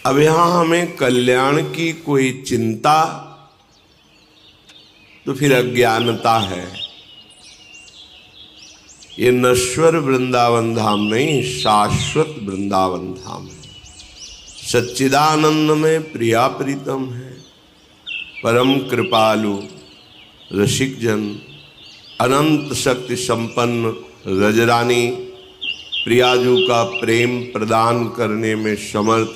अब यहां हमें कल्याण की कोई चिंता तो फिर अज्ञानता है। ये नश्वर वृंदावन धाम नहीं, शाश्वत वृंदावन धाम है। सच्चिदानंद में प्रिया प्रीतम है, परम कृपालु रसिक जन, अनंत शक्ति संपन्न रजरानी, प्रियाजू का प्रेम प्रदान करने में समर्थ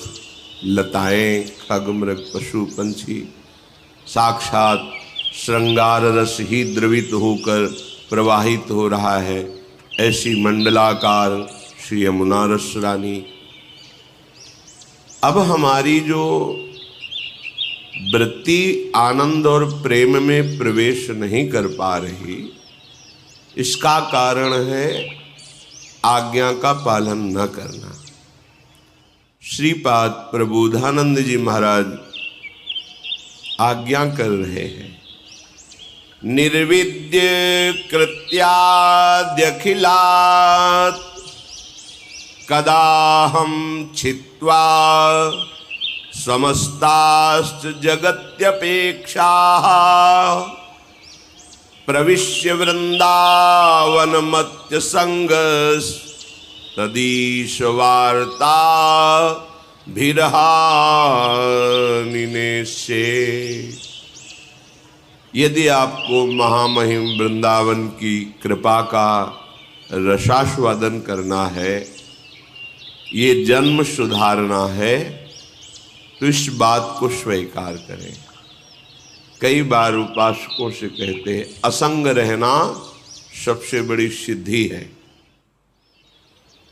लताएं, खग मृग पशु पंछी, साक्षात श्रृंगार रस ही द्रवित होकर प्रवाहित हो रहा है, ऐसी मंडलाकार श्री यमुना रस रानी। अब हमारी जो वृत्ति आनंद और प्रेम में प्रवेश नहीं कर पा रही, इसका कारण है आज्ञा का पालन न करना। श्रीपाद प्रबोधानंद जी महाराज आज्ञा कर रहे हैं, निर्विद्य कृत्याद्यखिलात् कदाहं छित्त्वा समस्ताश्च जगत्यपेक्षाः प्रविश्य वृंदावनमत्य संगस् तदीश वार्ता भिरहानिनेशे। यदि आपको महामहिम वृंदावन की कृपा का रसास्वादन करना है, ये जन्म सुधारना है, तो इस बात को स्वीकार करें। कई बार उपासकों से कहते हैं, असंग रहना सबसे बड़ी सिद्धि है।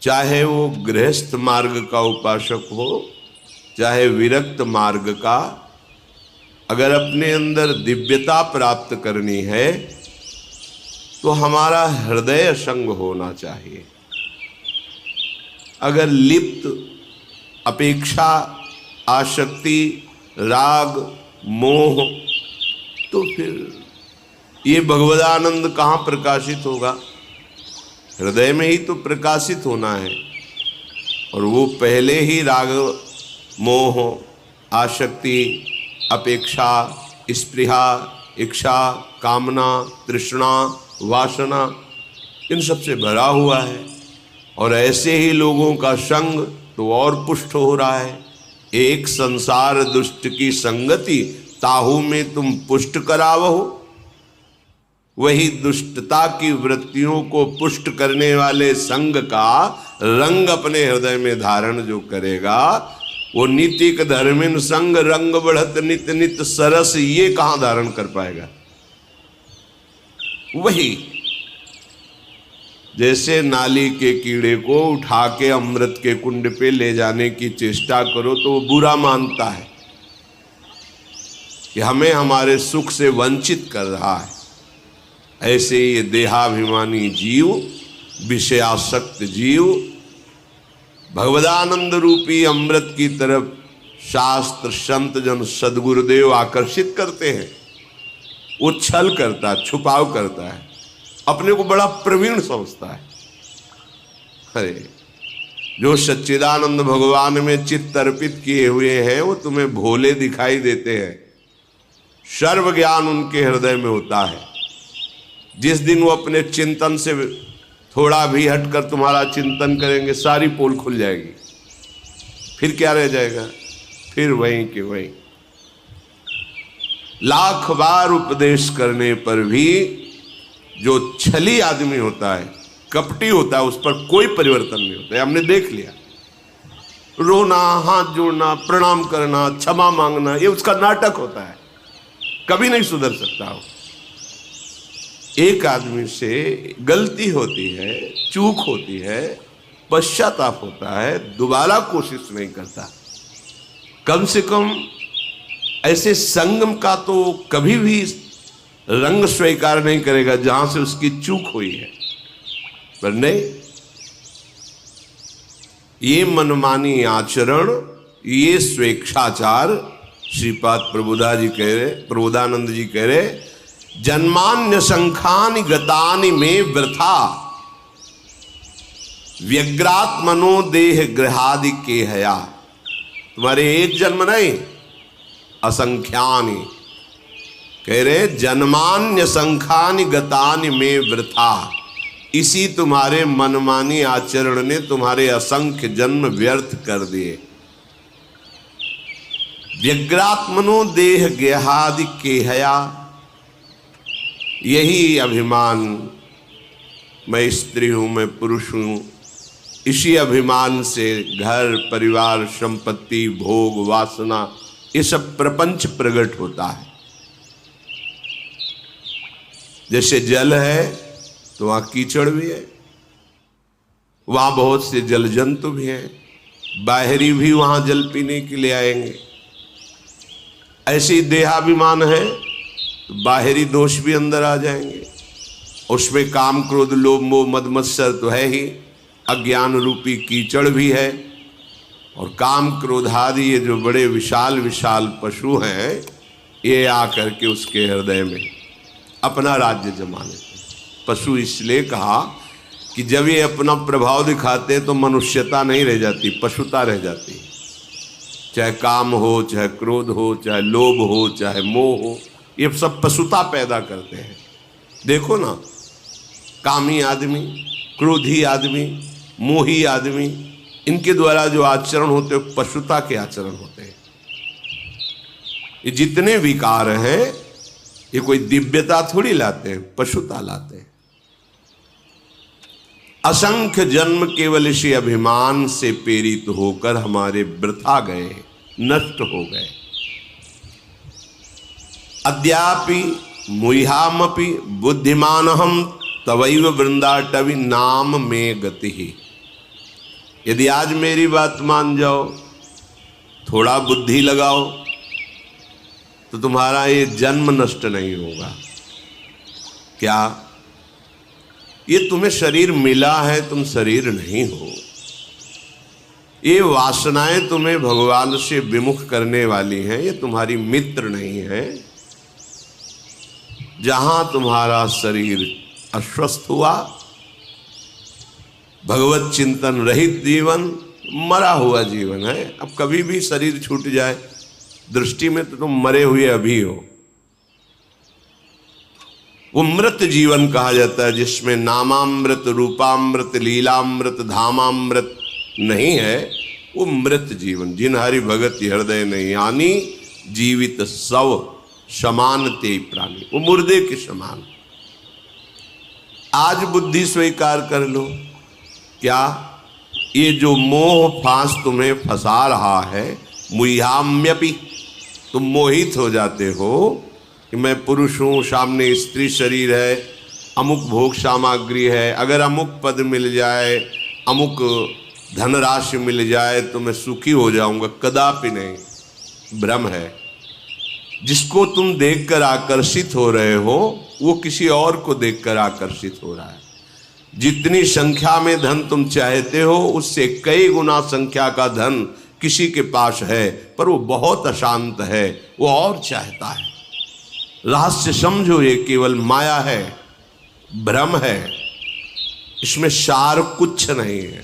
चाहे वो गृहस्थ मार्ग का उपासक हो, चाहे विरक्त मार्ग का, अगर अपने अंदर दिव्यता प्राप्त करनी है तो हमारा हृदय असंग होना चाहिए। अगर लिप्त अपेक्षा, आसक्ति, राग, मोह, तो फिर ये भगवदानंद कहाँ प्रकाशित होगा? हृदय में ही तो प्रकाशित होना है। और वो पहले ही राग, मोह, आसक्ति, अपेक्षा, स्पृहा, इच्छा, कामना, तृष्णा, वासना, इन सब से भरा हुआ है। और ऐसे ही लोगों का संग तो और पुष्ट हो रहा है। एक संसार दुष्ट की संगति, ताहू में तुम पुष्ट करावहो। वही दुष्टता की वृत्तियों को पुष्ट करने वाले संग का रंग अपने हृदय में धारण जो करेगा, वो नीतिक धर्मिन संग रंग बढ़त नित नित सरस, ये कहां धारण कर पाएगा? वही जैसे नाली के कीड़े को उठा के अमृत के कुंड पे ले जाने की चेष्टा करो तो वो बुरा मानता है कि हमें हमारे सुख से वंचित कर रहा है। ऐसे ये देहाभिमानी जीव, विषयासक्त जीव, भगवदानंद रूपी अमृत की तरफ शास्त्र, संत जन, सदगुरुदेव आकर्षित करते हैं। वो छल करता है, छुपाव करता है, अपने को बड़ा प्रवीण समझता है। अरे जो सच्चिदानंद भगवान में चित्त अर्पित किए हुए हैं, वो तुम्हें भोले दिखाई देते हैं। सर्व ज्ञान उनके हृदय में होता है। जिस दिन वो अपने चिंतन से थोड़ा भी हटकर तुम्हारा चिंतन करेंगे, सारी पोल खुल जाएगी। फिर क्या रह जाएगा? फिर वहीं के वहीं। लाख बार उपदेश करने पर भी जो छली आदमी होता है, कपटी होता है, उस पर कोई परिवर्तन नहीं होता है। हमने देख लिया। रोना, हाथ जोड़ना, प्रणाम करना, क्षमा मांगना, ये उसका नाटक होता है, कभी नहीं सुधर सकता हो। एक आदमी से गलती होती है, चूक होती है, पश्चाताप होता है, दोबारा कोशिश नहीं करता। कम से कम ऐसे संगम का तो कभी भी रंग स्वीकार नहीं करेगा जहां से उसकी चूक हुई है। पर नहीं, ये मनमानी आचरण, ये स्वेच्छाचार, श्रीपाद प्रबोधानंद जी कह रहे, जन्मान्य संखानि गतानि में वृथा व्यग्रात्मनो देह ग्रहादि के हया। तुम्हारे एक जन्म नहीं, असंख्यानि। कह रहे जन्मान्य संख्यानि गतानि में वृथा। इसी तुम्हारे मनमानी आचरण ने तुम्हारे असंख्य जन्म व्यर्थ कर दिए। व्यग्रात्मनो देह गेहादि केहया, यही अभिमान, मैं स्त्री हूं, मैं पुरुष हूं, इसी अभिमान से घर परिवार संपत्ति भोग वासना ये सब प्रपंच प्रकट होता है। जैसे जल है तो वहां कीचड़ भी है, वहां बहुत से जल जंतु भी हैं, बाहरी भी वहां जल पीने के लिए आएंगे। ऐसे देहाभिमान है तो बाहरी दोष भी अंदर आ जाएंगे। उसमें काम क्रोध लोभ मोह मद मत्सर तो है ही, अज्ञान रूपी कीचड़ भी है, और काम क्रोध आदि ये जो बड़े विशाल विशाल पशु हैं ये आकर के उसके हृदय में अपना राज्य जमा लेते हैं। पशु इसलिए कहा कि जब ये अपना प्रभाव दिखाते तो मनुष्यता नहीं रह जाती, पशुता रह जाती। चाहे काम हो, चाहे क्रोध हो, चाहे लोभ हो, चाहे मोह हो, ये सब पशुता पैदा करते हैं। देखो ना, कामी आदमी, क्रोधी आदमी, मोही आदमी, इनके द्वारा जो आचरण होते हैं पशुता के आचरण होते हैं। ये जितने विकार हैं ये कोई दिव्यता थोड़ी लाते हैं, पशुता लाते हैं। असंख्य जन्म केवल इसी अभिमान से प्रेरित होकर हमारे वृथा गए, नष्ट हो गए। अद्यापि मुह्यामपि बुद्धिमानहम तवैव वृंदाटवी नाम में गति। यदि आज मेरी बात मान जाओ, थोड़ा बुद्धि लगाओ, तो तुम्हारा ये जन्म नष्ट नहीं होगा। क्या ये तुम्हें शरीर मिला है, तुम शरीर नहीं हो। ये वासनाएं तुम्हें भगवान से विमुख करने वाली हैं, ये तुम्हारी मित्र नहीं है। जहां तुम्हारा शरीर अस्वस्थ हुआ, भगवत चिंतन रहित जीवन मरा हुआ जीवन है। अब कभी भी शरीर छूट जाए, दृष्टि में तो तुम मरे हुए अभी हो। वो मृत जीवन कहा जाता है जिसमें नामामृत रूपामृत लीलामृत धामामृत नहीं है। वो मृत जीवन, जिन हरि भगत हृदय नहीं यानी जीवित सव समान ते प्राणी, वो मुर्दे के समान। आज बुद्धि स्वीकार कर लो, क्या ये जो मोह फांस तुम्हें फंसा रहा है, मुह्याम्यपि, तुम मोहित हो जाते हो कि मैं पुरुष हूँ, सामने स्त्री शरीर है, अमुक भोग सामग्री है, अगर अमुक पद मिल जाए, अमुक धनराशि मिल जाए तो मैं सुखी हो जाऊंगा। कदापि नहीं, भ्रम है। जिसको तुम देखकर आकर्षित हो रहे हो वो किसी और को देखकर आकर्षित हो रहा है। जितनी संख्या में धन तुम चाहते हो उससे कई गुना संख्या का धन किसी के पास है, पर वो बहुत अशांत है, वो और चाहता है। रहस्य समझो, ये केवल माया है, भ्रम है, इसमें सार कुछ नहीं है,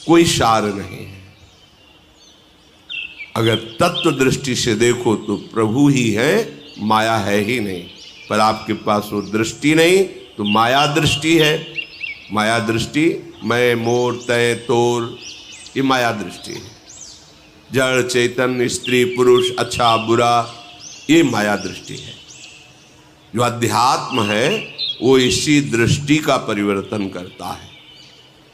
कोई सार नहीं है। अगर तत्व दृष्टि से देखो तो प्रभु ही है, माया है ही नहीं। पर आपके पास वो दृष्टि नहीं तो माया दृष्टि है। माया दृष्टि मैं मोर तय तोर, ये माया दृष्टि है। जड़ चैतन्य स्त्री पुरुष अच्छा बुरा, ये माया दृष्टि है। जो अध्यात्म है वो इसी दृष्टि का परिवर्तन करता है।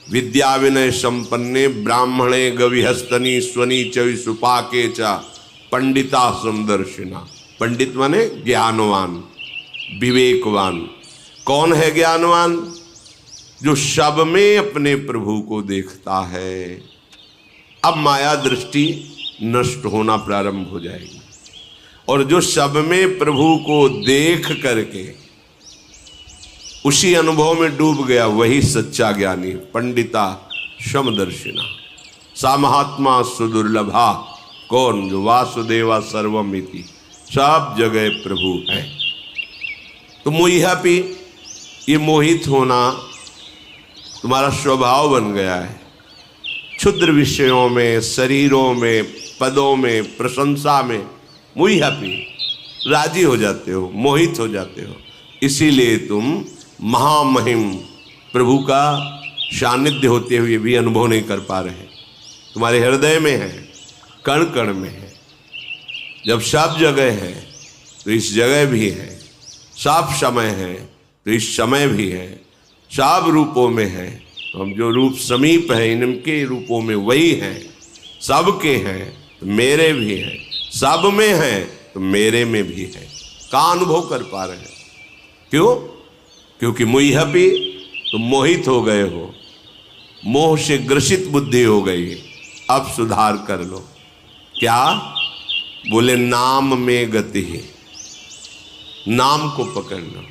विद्या विनय संपन्ने ब्राह्मणे गविहस्तनी स्वनी चवि सुपाके च पंडिता समदर्शिना। पंडित माने ज्ञानवान, विवेकवान। कौन है ज्ञानवान? जो सब में अपने प्रभु को देखता है। अब माया दृष्टि नष्ट होना प्रारंभ हो जाएगी, और जो सब में प्रभु को देख करके उसी अनुभव में डूब गया वही सच्चा ज्ञानी। पंडिता समदर्शिना सा महात्मा सुदुर्लभा। कौन? जो वासुदेवा सर्वमिति, सब जगह प्रभु है। तो मोह्यापि, ये मोहित होना तुम्हारा स्वभाव बन गया है। क्षुद्र विषयों में, शरीरों में, पदों में, प्रशंसा में मुई हैप्पी, राजी हो जाते हो, मोहित हो जाते हो। इसीलिए तुम महामहिम प्रभु का सानिध्य होते हुए भी अनुभव नहीं कर पा रहे। तुम्हारे हृदय में है, कण कण में है। जब सब जगह है तो इस जगह भी है, सब समय है तो इस समय भी है, सब रूपों में है। हम जो रूप समीप है इनके रूपों में वही हैं, सबके हैं तो मेरे भी हैं, सब में है तो मेरे में भी है का अनुभव कर पा रहे हैं। क्यों? क्योंकि मुइहपी तुम मोहित हो गए हो, मोह से ग्रसित बुद्धि हो गई। अब सुधार कर लो। क्या? बोले नाम में गति है, नाम को पकड़ना।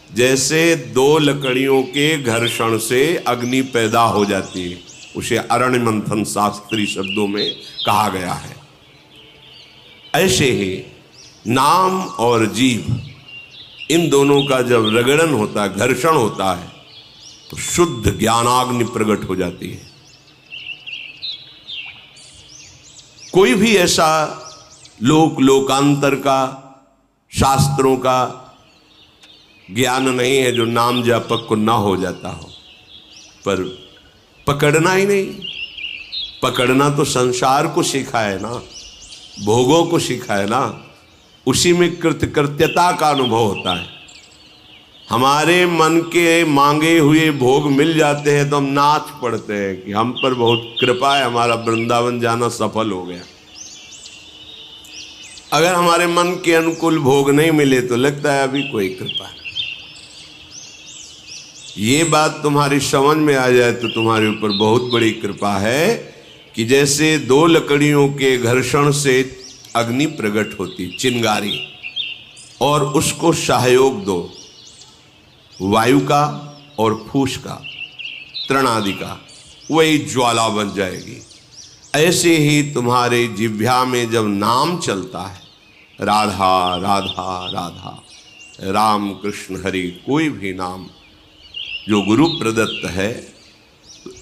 जैसे दो लकड़ियों के घर्षण से अग्नि पैदा हो जाती है, उसे अरण्य मंथन शास्त्रीय शब्दों में कहा गया है। ऐसे ही नाम और जीव, इन दोनों का जब रगड़न होता है, घर्षण होता है, तो शुद्ध ज्ञानाग्नि प्रकट हो जाती है। कोई भी ऐसा लोकांतर का, शास्त्रों का ज्ञान नहीं है जो नाम जापक को ना हो जाता हो, पर पकड़ना ही नहीं। पकड़ना तो संसार को सीखा है ना, भोगों को सीखा है ना, उसी में कृतकृत्यता का अनुभव होता है। हमारे मन के मांगे हुए भोग मिल जाते हैं तो हम नाच पड़ते हैं कि हम पर बहुत कृपा है, हमारा वृंदावन जाना सफल हो गया। अगर हमारे मन के अनुकूल भोग नहीं मिले तो लगता है अभी कोई कृपा है। ये बात तुम्हारी समझ में आ जाए तो तुम्हारे ऊपर बहुत बड़ी कृपा है कि जैसे दो लकड़ियों के घर्षण से अग्नि प्रकट होती, चिंगारी, और उसको सहयोग दो वायु का और फूस का, तृण आदि का, वही ज्वाला बन जाएगी। ऐसे ही तुम्हारे जिह्वा में जब नाम चलता है, राधा राधा राधा, राम कृष्ण हरि, कोई भी नाम जो गुरु प्रदत्त है,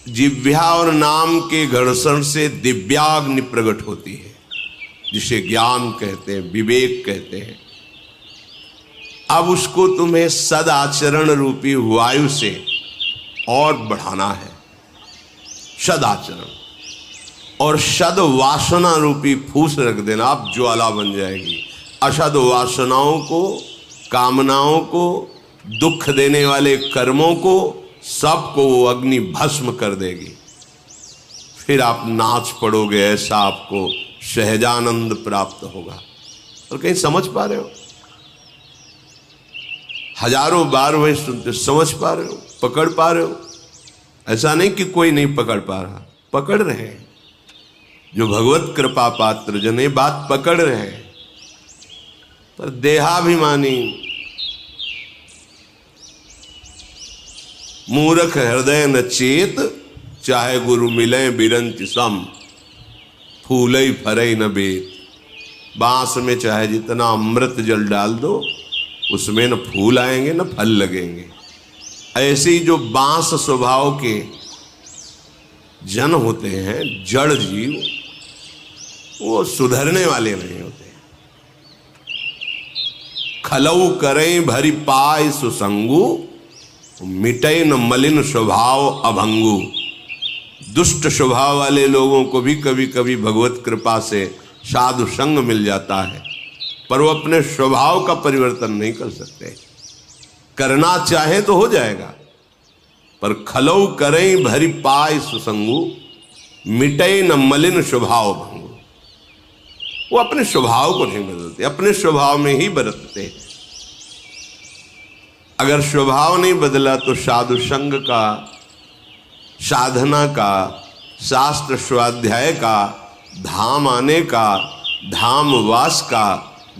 जिह्वा और नाम के घर्षण से दिव्याग्नि प्रकट होती है, जिसे ज्ञान कहते हैं, विवेक कहते हैं। अब उसको तुम्हें सदाचरण रूपी वायु से और बढ़ाना है, सदाचरण, और सद वासना रूपी फूस रख देना, आप ज्वाला बन जाएगी। असद वासनाओं को, कामनाओं को, दुख देने वाले कर्मों को, सबको वो अग्नि भस्म कर देगी। फिर आप नाच पड़ोगे, ऐसा आपको सहजानंद प्राप्त होगा। और कहीं समझ पा रहे हो? हजारों बार वही सुनते, समझ पा रहे हो, पकड़ पा रहे हो? ऐसा नहीं कि कोई नहीं पकड़ पा रहा, पकड़ रहे हैं। जो भगवत कृपा पात्र जन ये बात पकड़ रहे हैं, पर देहाभिमानी मूर्ख हृदय न चेत, चाहे गुरु मिले बिरंच सम, फूलई फरई न बेत। बांस में चाहे जितना अमृत जल डाल दो, उसमें न फूल आएंगे न फल लगेंगे। ऐसे ही जो बांस स्वभाव के जन होते हैं, जड़ जीव, वो सुधरने वाले नहीं होते। खलऊ करें भरी पाय सुसंगु, मिटे न मलिन स्वभाव अभंगु। दुष्ट स्वभाव वाले लोगों को भी कभी कभी भगवत कृपा से साधु संग मिल जाता है, पर वो अपने स्वभाव का परिवर्तन नहीं कर सकते। करना चाहे तो हो जाएगा, पर खलऊ करें भरी पाय सुसंगु, मिटे न मलिन स्वभाव भंगु। वो अपने स्वभाव को नहीं बदलते, अपने स्वभाव में ही बरतते हैं। अगर स्वभाव नहीं बदला तो साधु संग का, साधना का, शास्त्र स्वाध्याय का, धाम आने का, धाम वास का,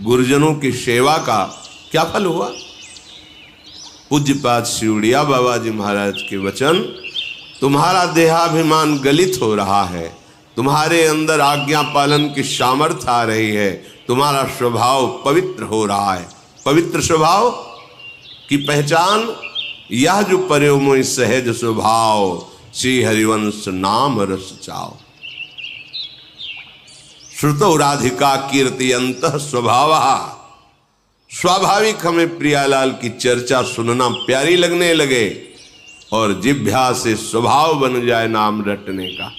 गुरुजनों की सेवा का क्या फल हुआ? पूज्यपाद शिवड़िया बाबा जी महाराज के वचन, तुम्हारा देहाभिमान गलित हो रहा है, तुम्हारे अंदर आज्ञा पालन की सामर्थ्य आ रही है, तुम्हारा स्वभाव पवित्र हो रहा है। पवित्र स्वभाव की पहचान यह जो पर्योमय सहज स्वभाव, श्री हरिवंश नाम रस चाओ। श्रुतो राधिका कीर्तियंत स्वभाव, स्वाभाविक हमें प्रियालाल की चर्चा सुनना प्यारी लगने लगे और जिह्वा से स्वभाव बन जाए नाम रटने का।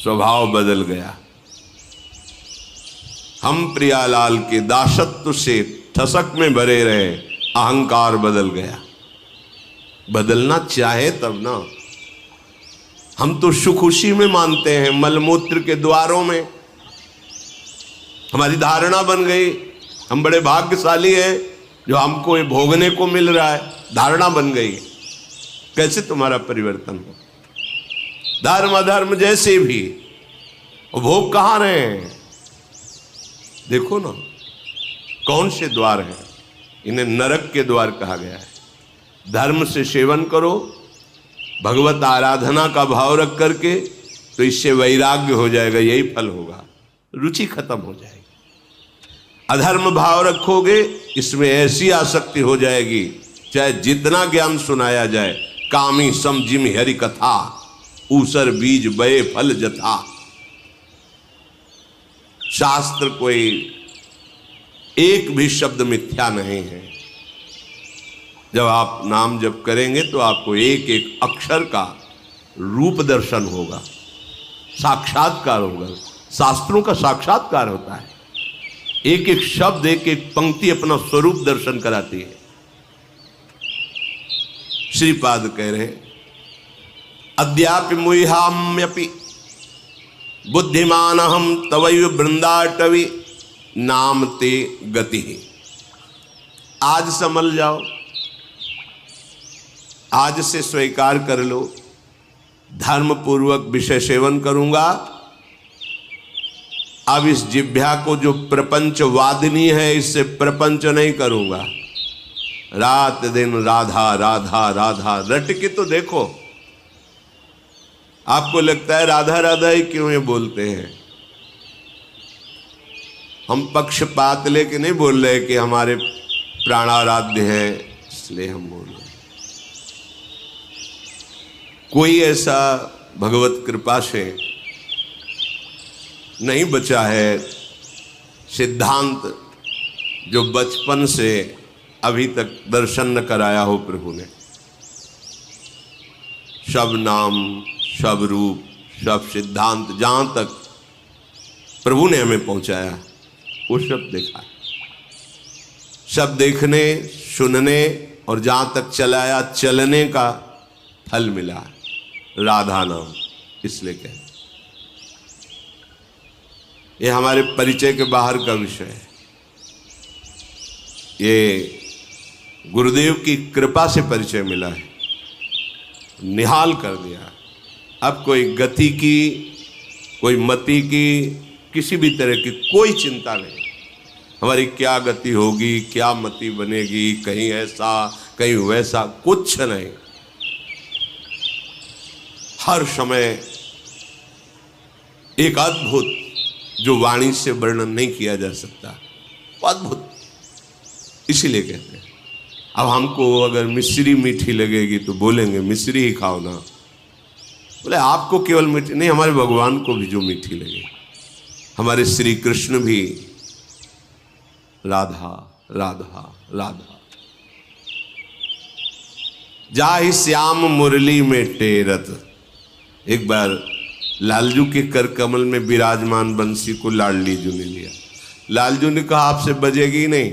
स्वभाव बदल गया। हम प्रियालाल के दासत्व से ठसक में भरे रहे, अहंकार बदल गया। बदलना चाहे तब ना। हम तो सुख खुशी में मानते हैं, मलमूत्र के द्वारों में हमारी धारणा बन गई। हम बड़े भाग्यशाली हैं जो हमको ये भोगने को मिल रहा है, धारणा बन गई। कैसे तुम्हारा परिवर्तन हो? धर्म अधर्म जैसे भी, भोग कहाँ रहे हैं? देखो ना कौन से द्वार हैं। इन्हें नरक के द्वार कहा गया है। धर्म से सेवन करो, भगवत आराधना का भाव रख करके, तो इससे वैराग्य हो जाएगा, यही फल होगा, रुचि खत्म हो जाएगी। अधर्म भाव रखोगे, इसमें ऐसी आसक्ति हो जाएगी, चाहे जितना ज्ञान सुनाया जाए। कामी सम जिम हरि कथा, ऊसर बीज बये फल जथा। शास्त्र कोई एक भी शब्द मिथ्या नहीं है। जब आप नाम जप करेंगे तो आपको एक एक अक्षर का रूप दर्शन होगा, साक्षात्कार होगा। शास्त्रों का साक्षात्कार होता है। एक एक शब्द, एक एक पंक्ति अपना स्वरूप दर्शन कराती है। श्रीपाद कह रहे, अद्यापि मुह्याम्यपि बुद्धिमान हम तवैव वृंदाटवी नाम ते गति। आज संभल जाओ, आज से स्वीकार कर लो, धर्म पूर्वक विषय सेवन करूंगा। अब इस जिह्वा को जो प्रपंच वादिनी है, इससे प्रपंच नहीं करूंगा। रात दिन राधा राधा राधा रट के तो देखो। आपको लगता है राधा राधा ही क्यों ये बोलते हैं? हम पक्षपात लेके नहीं बोल रहे कि हमारे प्राणाराध्य हैं इसलिए हम बोल रहे हैं। कोई ऐसा भगवत कृपा से नहीं बचा है सिद्धांत जो बचपन से अभी तक दर्शन न कराया हो प्रभु ने। सब नाम, सब रूप, सब सिद्धांत जहां तक प्रभु ने हमें पहुंचाया वो सब देखा, सब देखने सुनने और जहां तक चलाया चलने का फल मिला। राधा नाम इसलिए कहते, ये हमारे परिचय के बाहर का विषय है। ये गुरुदेव की कृपा से परिचय मिला है, निहाल कर दिया। अब कोई गति की, कोई मति की, किसी भी तरह की कोई चिंता नहीं। हमारी क्या गति होगी, क्या मति बनेगी, कहीं ऐसा कहीं वैसा, कुछ नहीं। हर समय एक अद्भुत जो वाणी से वर्णन नहीं किया जा सकता, अद्भुत। इसीलिए कहते हैं। अब हमको अगर मिश्री मीठी लगेगी तो बोलेंगे मिश्री ही खाओ ना। बोले आपको केवल मीठी नहीं, हमारे भगवान को भी जो मीठी लगे। हमारे श्री कृष्ण भी राधा राधा राधा। जाहि श्याम मुरली में टेरत। एक बार लालजू के कर कमल में विराजमान बंसी को लाडली जू ने लिया। लालजू ने कहा आपसे बजेगी नहीं।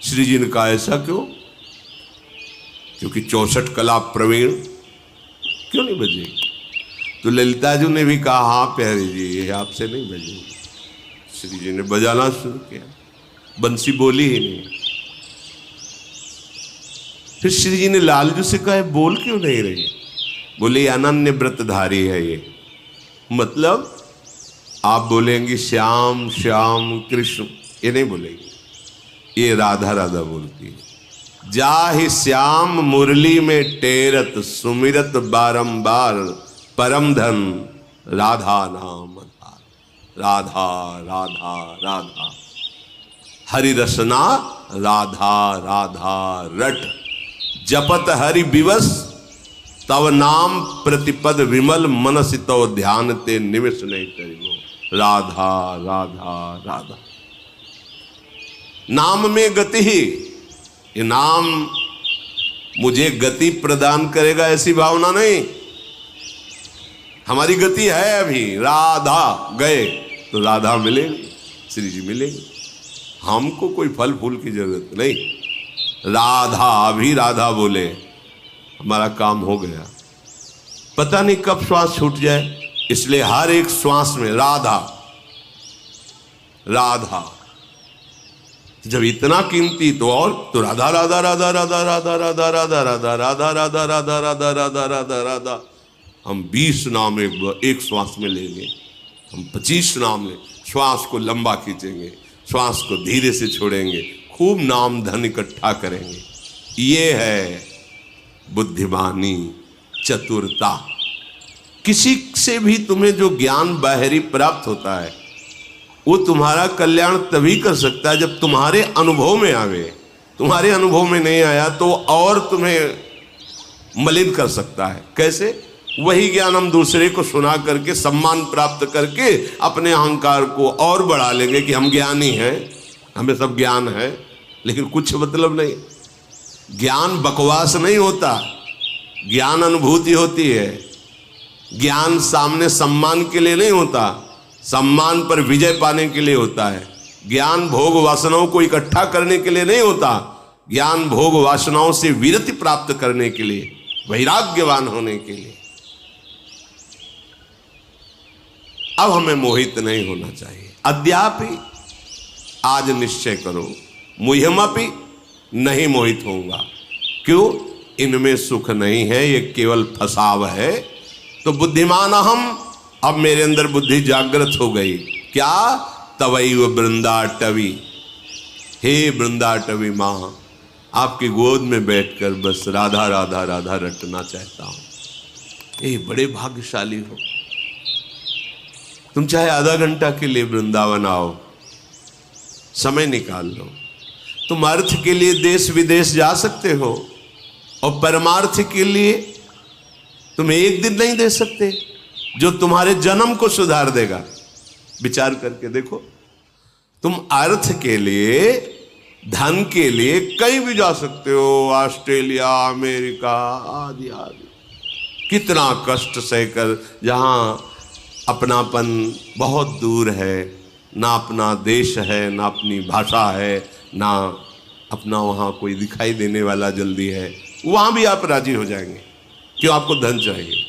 श्री जी ने कहा ऐसा क्यों? क्योंकि 64 कला प्रवीण, क्यों नहीं बजेगी? तो ललिता जी ने भी कहा हाँ प्यारे जी ये आपसे नहीं बजेगी। श्री जी ने बजाना शुरू किया, बंसी बोली ही नहीं। फिर श्री जी ने लालजू से कहा बोल क्यों नहीं रही? बोले अनन्य व्रतधारी है ये। मतलब आप बोलेंगी श्याम श्याम कृष्ण, ये नहीं बोलेगी, ये राधा राधा बोलती है। जाहि श्याम मुरली में टेरत सुमिरत बारंबार परम धन राधा नाम आधार। राधा राधा राधा हरि रसना राधा राधा रट। जपत हरि विवश तव नाम प्रतिपद विमल मनसि तव ध्यान ते निमिष नहीं करियो। राधा राधा राधा। नाम में गति ही, ये नाम मुझे गति प्रदान करेगा ऐसी भावना नहीं। हमारी गति है अभी, राधा गए तो राधा मिलेंगे, श्री जी मिलेंगे, हमको कोई फल फूल की जरूरत नहीं। राधा, अभी राधा बोले हमारा काम हो गया। पता नहीं कब श्वास छूट जाए, इसलिए हर एक श्वास में राधा राधा। जब इतना कीमती तो और तो राधा राधा राधा राधा राधा राधा राधा राधा राधा राधा राधा राधा राधा राधा राधा। हम 20 नाम एक श्वास में लेंगे, हम 25 नाम ले, श्वास को लंबा खींचेंगे, श्वास को धीरे से छोड़ेंगे, खूब नाम धन इकट्ठा करेंगे। ये है बुद्धिमानी, चतुरता। किसी से भी तुम्हें जो ज्ञान बाहरी प्राप्त होता है वो तुम्हारा कल्याण तभी कर सकता है जब तुम्हारे अनुभव में आवे। तुम्हारे अनुभव में नहीं आया तो और तुम्हें मलिन कर सकता है। कैसे? वही ज्ञान हम दूसरे को सुना करके सम्मान प्राप्त करके अपने अहंकार को और बढ़ा लेंगे कि हम ज्ञानी हैं, हमें सब ज्ञान है, लेकिन कुछ मतलब नहीं। ज्ञान बकवास नहीं होता, ज्ञान अनुभूति होती है। ज्ञान सामने सम्मान के लिए नहीं होता, सम्मान पर विजय पाने के लिए होता है। ज्ञान भोग वासनाओं को इकट्ठा करने के लिए नहीं होता, ज्ञान भोग वासनाओं से विरति प्राप्त करने के लिए, वैराग्यवान होने के लिए। अब हमें मोहित नहीं होना चाहिए। अद्यापि, आज निश्चय करो, मुह्यमपि नहीं मोहित होऊंगा। क्यों? इनमें सुख नहीं है, ये केवल फसाव है। तो बुद्धिमान हम, अब मेरे अंदर बुद्धि जागृत हो गई। क्या? तवैव वृंदाटवी, हे वृंदाटवी माँ, आपकी गोद में बैठकर बस राधा राधा राधा रटना चाहता हूं। ये बड़े भाग्यशाली हो। तुम चाहे आधा घंटा के लिए वृंदावन आओ, समय निकाल लो। तुम अर्थ के लिए देश विदेश जा सकते हो और परमार्थ के लिए तुम एक दिन नहीं दे सकते जो तुम्हारे जन्म को सुधार देगा। विचार करके देखो, तुम अर्थ के लिए, धन के लिए कहीं भी जा सकते हो, ऑस्ट्रेलिया, अमेरिका आदि आदि। कितना कष्ट सहकर, जहां अपनापन बहुत दूर है, ना अपना देश है, ना अपनी भाषा है, ना अपना वहाँ कोई दिखाई देने वाला जल्दी है, वहाँ भी आप राजी हो जाएंगे। क्यों? आपको धन चाहिए,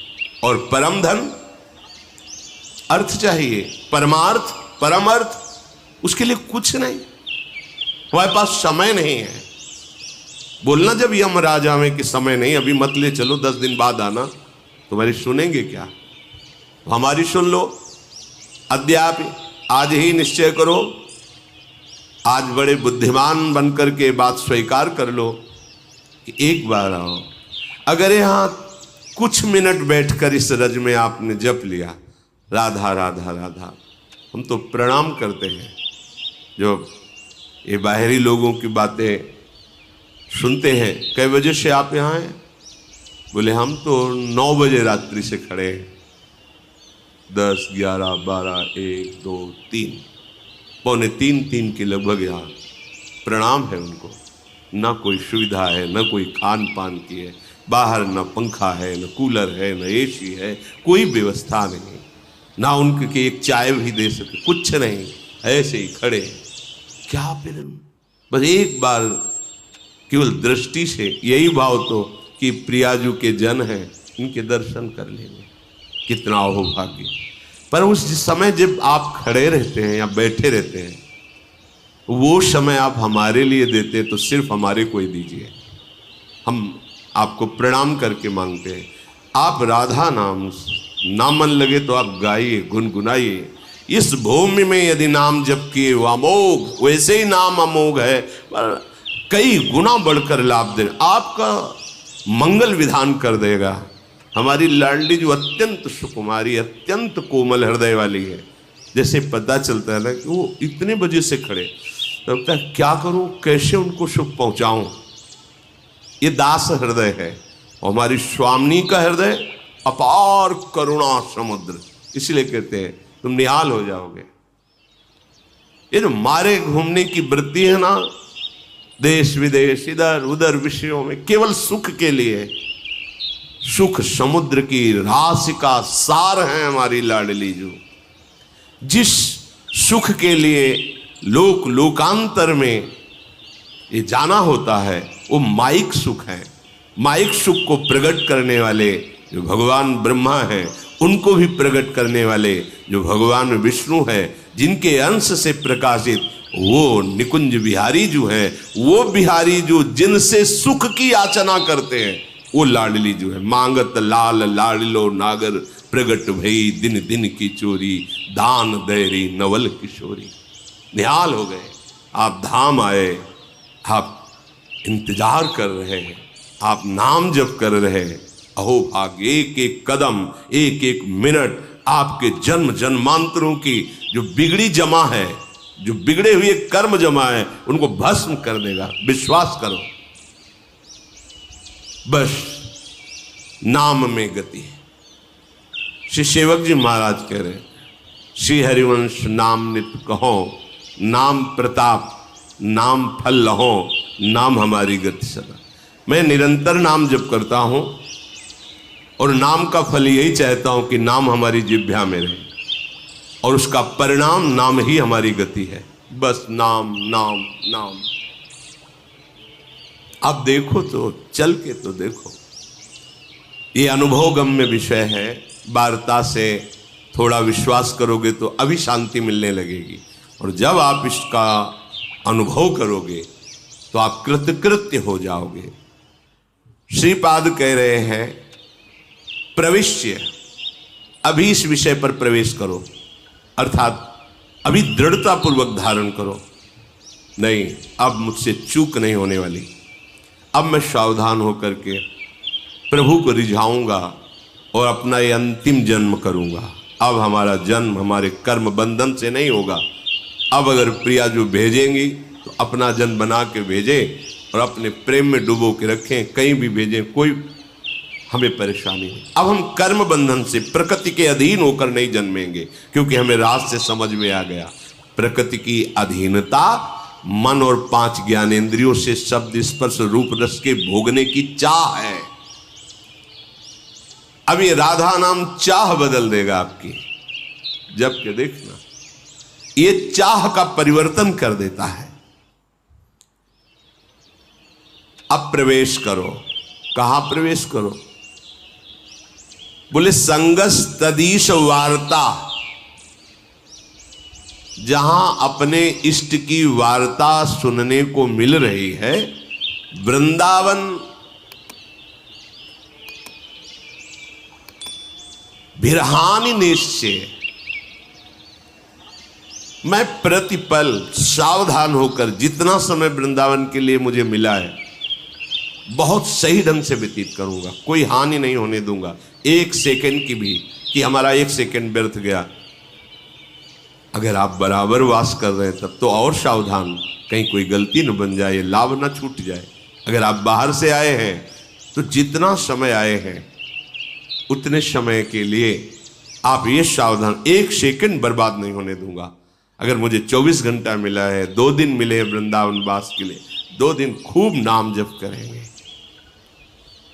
और परम धन अर्थ चाहिए, परमार्थ, परम अर्थ, उसके लिए कुछ नहीं। हमारे पास समय नहीं है। बोलना जब यमराज आवे कि समय नहीं, अभी मत ले चलो, 10 दिन बाद आना, तुम्हारी सुनेंगे क्या? हमारी सुन लो। अद्यापि, आज ही निश्चय करो, आज बड़े बुद्धिमान बनकर के बात स्वीकार कर लो कि एक बार आओ। अगर यहाँ कुछ मिनट बैठकर इस रज में आपने जप लिया राधा राधा राधा, हम तो प्रणाम करते हैं। जो ये बाहरी लोगों की बातें सुनते हैं, कई बजे से आप यहाँ हैं? बोले हम तो 9 बजे रात्रि से खड़े हैं, 10, 11, 12, 1, 2, 3, पौने 3 के लगभग यहाँ। प्रणाम है उनको। ना कोई सुविधा है, ना कोई खान पान की है, बाहर न पंखा है, न कूलर है, न एसी है, कोई व्यवस्था नहीं, ना उनके एक चाय भी दे सके, कुछ नहीं, ऐसे ही खड़े। क्या फिर बस एक बार केवल दृष्टि से यही भाव तो कि प्रियाजू के जन हैं, इनके दर्शन कर लेंगे, कितना अहोभाग्य। पर उस समय जब आप खड़े रहते हैं या बैठे रहते हैं, वो समय आप हमारे लिए देते तो सिर्फ हमारे को ही दीजिए। हम आपको प्रणाम करके मांगते हैं। आप राधा नाम ना मन लगे तो आप गाइए, गुनगुनाइए। इस भूमि में यदि नाम जप किए वो अमोघ, वैसे ही नाम अमोघ है, पर कई गुना बढ़कर लाभ दे, आपका मंगल विधान कर देगा। हमारी लाडली जो अत्यंत सुकुमारी, अत्यंत कोमल हृदय वाली है, जैसे पता चलता है ना कि वो इतने बजे से खड़े, लगता है क्या करूं, कैसे उनको सुख पहुंचाऊं। ये दास हृदय है, और हमारी स्वामिनी का हृदय अपार करुणा समुद्र, इसलिए कहते हैं तुम निहाल हो जाओगे। ये जो मारे घूमने की वृत्ति है ना, देश विदेश इधर उधर विषयों में, केवल सुख के लिए, सुख समुद्र की राशि का सार है हमारी लाडली जो। जिस सुख के लिए लोक लोकांतर में ये जाना होता है वो माइक सुख है। माइक सुख को प्रकट करने वाले जो भगवान ब्रह्मा हैं, उनको भी प्रकट करने वाले जो भगवान विष्णु है, जिनके अंश से प्रकाशित वो निकुंज बिहारी जो है, वो बिहारी जो जिनसे सुख की याचना करते हैं, वो लाडली जो है। मांगत लाल लाडलो नागर, प्रगट भई दिन दिन की चोरी, दान दैरी नवल किशोरी। निहाल हो गए, आप धाम आए, आप इंतजार कर रहे हैं, आप नाम जप कर रहे हैं। अहो भाग्य, एक एक कदम, एक एक मिनट आपके जन्म जन्मांतरों की जो बिगड़ी जमा है, जो बिगड़े हुए कर्म जमा है, उनको भस्म कर देगा। विश्वास करो, बस नाम में गति है। श्री सेवक जी महाराज कह रहे, श्री हरिवंश नाम नित कहो, नाम प्रताप नाम फल लहो, नाम हमारी गति सदा। मैं निरंतर नाम जप करता हूं और नाम का फल यही चाहता हूं कि नाम हमारी जिह्वा में रहे और उसका परिणाम नाम ही हमारी गति है। बस नाम नाम नाम। आप देखो तो, चल के तो देखो, ये अनुभवगम्य विषय है। वार्ता से थोड़ा विश्वास करोगे तो अभी शांति मिलने लगेगी, और जब आप इसका अनुभव करोगे तो आप कृतकृत्य हो जाओगे। श्रीपाद कह रहे हैं, प्रविश्य, अभी इस विषय पर प्रवेश करो, अर्थात अभी दृढ़ता पूर्वक धारण करो। नहीं, अब मुझसे चूक नहीं होने वाली, अब मैं सावधान होकर के प्रभु को रिझाऊंगा और अपना ये अंतिम जन्म करूंगा। अब हमारा जन्म हमारे कर्म बंधन से नहीं होगा। अब अगर प्रिया जो भेजेंगी तो अपना जन्म बना के भेजे और अपने प्रेम में डुबो के रखें, कहीं भी भेजें, कोई हमें परेशानी नहीं। अब हम कर्म बंधन से प्रकृति के अधीन होकर नहीं जन्मेंगे, क्योंकि हमें राज से समझ में आ गया प्रकृति की अधीनता मन और 5 ज्ञानेंद्रियों से शब्द स्पर्श रूप रस के भोगने की चाह है। अब ये राधा नाम चाह बदल देगा आपकी, जबकि देखना ये चाह का परिवर्तन कर देता है। अब प्रवेश करो। कहां प्रवेश करो? बोले संगस तदीश वार्ता, जहां अपने इष्ट की वार्ता सुनने को मिल रही है। वृंदावन बिरहानी निश्चय। मैं प्रतिपल सावधान होकर, जितना समय वृंदावन के लिए मुझे मिला है, बहुत सही ढंग से व्यतीत करूंगा, कोई हानि नहीं होने दूंगा, 1 सेकंड की भी, कि हमारा 1 सेकंड व्यर्थ गया। अगर आप बराबर वास कर रहे हैं तब तो और सावधान, कहीं कोई गलती न बन जाए, लाभ न छूट जाए। अगर आप बाहर से आए हैं तो जितना समय आए हैं उतने समय के लिए आप ये सावधान, 1 सेकंड बर्बाद नहीं होने दूंगा। अगर मुझे 24 घंटा मिला है, 2 दिन मिले वृंदावन वास के लिए, 2 दिन खूब नाम जप करेंगे।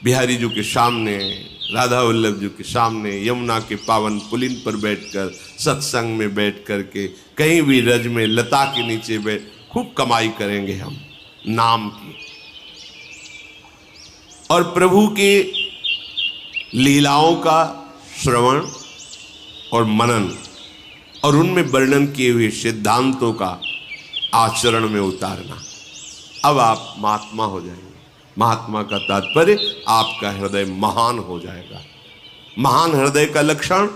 बिहारी जी के सामने, राधा वल्लभ जी के सामने, यमुना के पावन पुलिन पर बैठकर, सत्संग में बैठ करके, कहीं भी रज में लता के नीचे बैठ, खूब कमाई करेंगे हम नाम की। और प्रभु की लीलाओं का श्रवण और मनन और उनमें वर्णन किए हुए सिद्धांतों का आचरण में उतारना। अब आप महात्मा हो जाएंगे। महात्मा का तात्पर्य आपका हृदय महान हो जाएगा। महान हृदय का लक्षण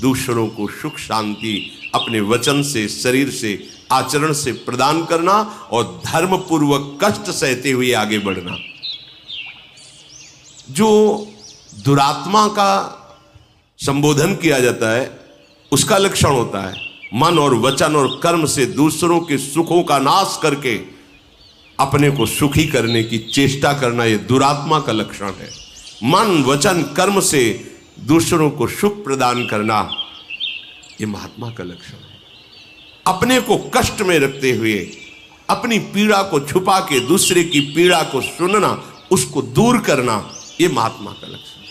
दूसरों को सुख शांति अपने वचन से, शरीर से, आचरण से प्रदान करना और धर्म पूर्वक कष्ट सहते हुए आगे बढ़ना। जो दुरात्मा का संबोधन किया जाता है उसका लक्षण होता है मन और वचन और कर्म से दूसरों के सुखों का नाश करके अपने को सुखी करने की चेष्टा करना। यह दुरात्मा का लक्षण है। मन वचन कर्म से दूसरों को सुख प्रदान करना, ये महात्मा का लक्षण है। अपने को कष्ट में रखते हुए अपनी पीड़ा को छुपा के दूसरे की पीड़ा को सुनना, उसको दूर करना, ये महात्मा का लक्षण है।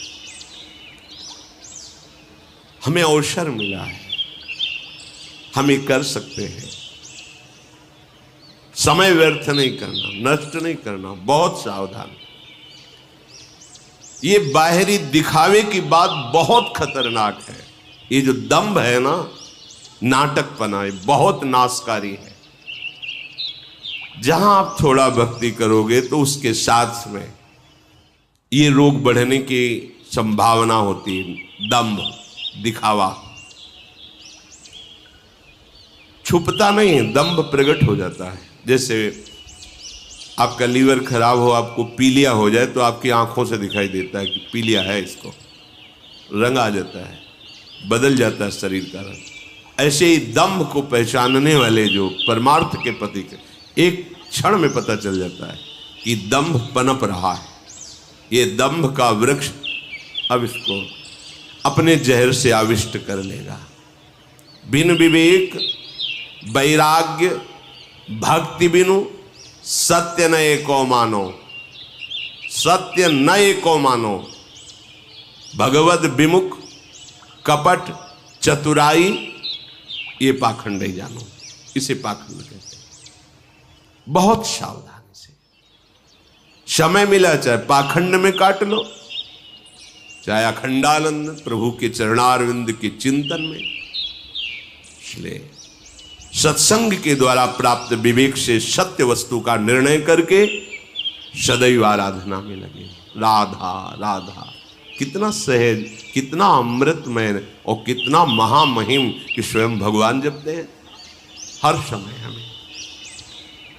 हमें अवसर मिला है, हम ये कर सकते हैं। समय व्यर्थ नहीं करना, नष्ट नहीं करना, बहुत सावधान। ये बाहरी दिखावे की बात बहुत खतरनाक है। ये जो दंभ है ना, नाटकपना, ये बहुत नाशकारी है। जहां आप थोड़ा भक्ति करोगे तो उसके साथ में ये रोग बढ़ने की संभावना होती है। दंभ, दिखावा छुपता नहीं है, दंभ प्रकट हो जाता है। जैसे आपका लीवर खराब हो, आपको पीलिया हो जाए तो आपकी आंखों से दिखाई देता है कि पीलिया है, इसको रंग आ जाता है, बदल जाता है शरीर का रंग। ऐसे ही दंभ को पहचानने वाले जो परमार्थ के पति के, एक क्षण में पता चल जाता है कि दंभ पनप रहा है। ये दंभ का वृक्ष अब इसको अपने जहर से आविष्ट कर लेगा। बिन विवेक वैराग्य भक्ति बिनु सत्य न एको मानो, सत्य न एको मानो। भगवद विमुख कपट चतुराई, ये पाखंड ही जानो, इसे पाखंड कहते हैं। बहुत सावधानी से समय मिला, चाहे पाखंड में काट लो, चाहे अखंडानंद प्रभु के चरणारविंद के चिंतन में। इसलिए सत्संग के द्वारा प्राप्त विवेक से सत्य वस्तु का निर्णय करके सदैव आराधना में लगे। राधा राधा, कितना सहज, कितना अमृतमय और कितना महामहिम कि स्वयं भगवान जपते हैं हर समय। हमें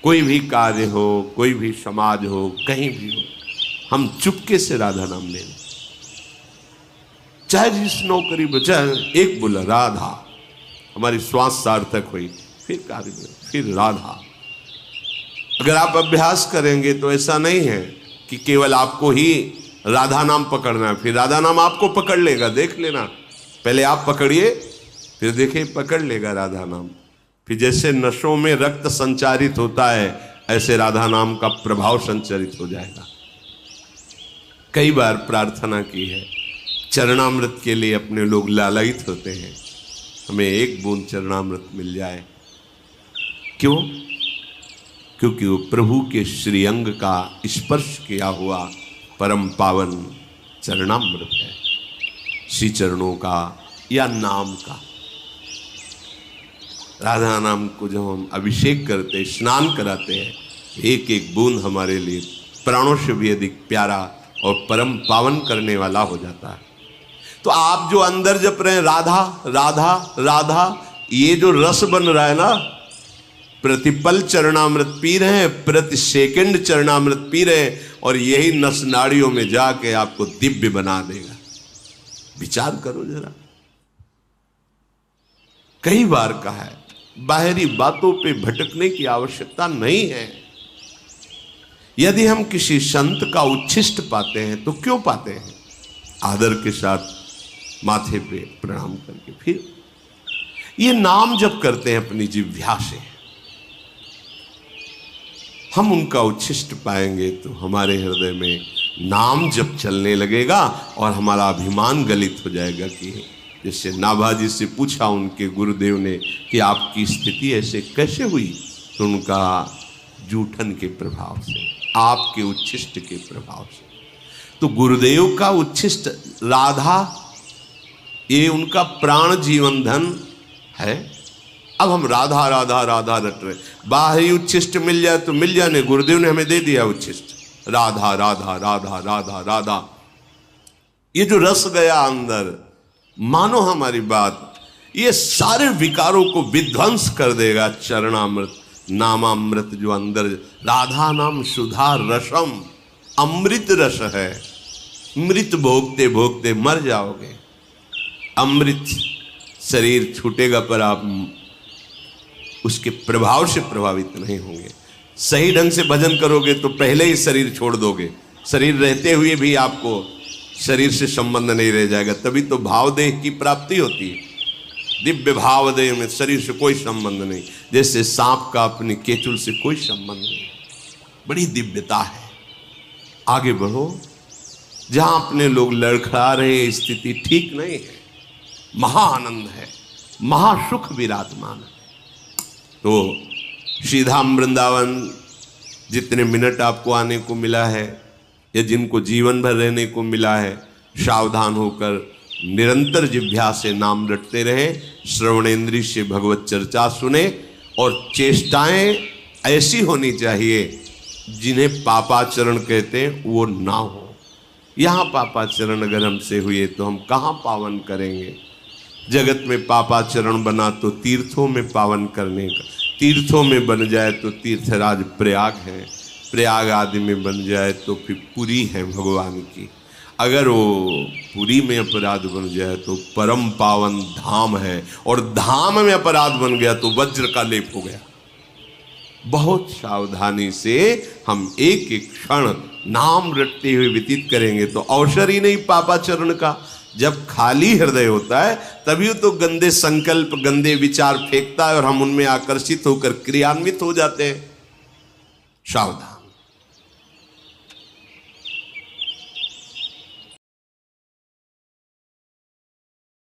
कोई भी कार्य हो, कोई भी समाज हो, कहीं भी हो, हम चुपके से राधा नाम ले लें। चाहे जिस नौकरी में, चाहे एक बोला राधा, हमारी श्वास सार्थक हुई, फिर कार्य में, फिर राधा। अगर आप अभ्यास करेंगे तो ऐसा नहीं है कि केवल आपको ही राधा नाम पकड़ना है, फिर राधा नाम आपको पकड़ लेगा। देख लेना, पहले आप पकड़िए, फिर देखिए पकड़ लेगा राधा नाम। फिर जैसे नशों में रक्त संचारित होता है, ऐसे राधा नाम का प्रभाव संचारित हो जाएगा। कई बार प्रार्थना की है, चरणामृत के लिए अपने लोग लालायित होते हैं, हमें एक बूंद चरणामृत मिल जाए। क्यों? क्योंकि वो प्रभु के श्रीअंग का स्पर्श किया हुआ परम पावन चरणामृत है, श्री चरणों का या नाम का। राधा नाम को जब हम अभिषेक करते, स्नान कराते हैं, एक एक बूंद हमारे लिए प्राणों से भी अधिक प्यारा और परम पावन करने वाला हो जाता है। तो आप जो अंदर जप रहे हैं राधा राधा राधा, ये जो रस बन रहा है ना, प्रतिपल चरणामृत पी रहे हैं, प्रति सेकंड चरणामृत पी रहे हैं, और यही नस नाड़ियों में जाके आपको दिव्य बना देगा। विचार करो जरा। कई बार कहा है, बाहरी बातों पे भटकने की आवश्यकता नहीं है। यदि हम किसी संत का उच्छिष्ट पाते हैं तो क्यों पाते हैं? आदर के साथ माथे पे प्रणाम करके फिर ये नाम जप करते हैं अपनी जिह्वा से। हम उनका उच्छिष्ट पाएंगे तो हमारे हृदय में नाम जप चलने लगेगा और हमारा अभिमान गलित हो जाएगा। कि जैसे नाभाजी से पूछा उनके गुरुदेव ने कि आपकी स्थिति ऐसे कैसे हुई, तो उनका जूठन के प्रभाव से, आपके उच्छिष्ट के प्रभाव से। तो गुरुदेव का उच्छिष्ट राधा, ये उनका प्राण जीवन धन है। अब हम राधा राधा राधा रट रहे, बाहरी उच्छिष्ट मिल जाए तो मिल जाने, गुरुदेव ने हमें दे दिया उच्छिष्ट, राधा राधा राधा राधा राधा। ये जो रस गया अंदर, मानो हमारी बात, ये सारे विकारों को विध्वंस कर देगा। चरणामृत नामामृत जो अंदर, राधा नाम सुधा रसम, अमृत रस है। मृत भोगते भोगते मर जाओगे, अमृत शरीर छूटेगा पर आप उसके प्रभाव से प्रभावित नहीं होंगे। सही ढंग से भजन करोगे तो पहले ही शरीर छोड़ दोगे, शरीर रहते हुए भी आपको शरीर से संबंध नहीं रह जाएगा। तभी तो भावदेह की प्राप्ति होती है। दिव्य भावदेह में शरीर से कोई संबंध नहीं, जैसे सांप का अपने केचुल से कोई संबंध नहीं। बड़ी दिव्यता है। आगे बढ़ो। जहां अपने लोग लड़खड़ा रहे, स्थिति ठीक नहीं है, महाआनंद है, महासुख विराजमान है। तो श्रीधाम वृंदावन जितने मिनट आपको आने को मिला है या जिनको जीवन भर रहने को मिला है, सावधान होकर निरंतर जिह्वा से नाम रटते रहे, श्रवणेन्द्रिय से भगवत चर्चा सुने और चेष्टाएं ऐसी होनी चाहिए जिन्हें पापाचरण कहते हैं वो ना हो। यहाँ पापाचरण अगर हमसे हुए तो हम कहाँ पावन करेंगे। जगत में पापाचरण बना तो तीर्थों में पावन करने का, तीर्थों में बन जाए तो तीर्थराज प्रयाग है, प्रयाग आदि में बन जाए तो फिर पुरी है भगवान की। अगर वो पुरी में अपराध बन जाए तो परम पावन धाम है, और धाम में अपराध बन गया तो वज्र का लेप हो गया। बहुत सावधानी से हम एक एक क्षण नाम रटते हुए व्यतीत करेंगे तो अवसर ही नहीं पापाचरण का। जब खाली हृदय होता है तभी तो गंदे संकल्प, गंदे विचार फेंकता है और हम उनमें आकर्षित होकर क्रियान्वित हो जाते हैं। सावधान।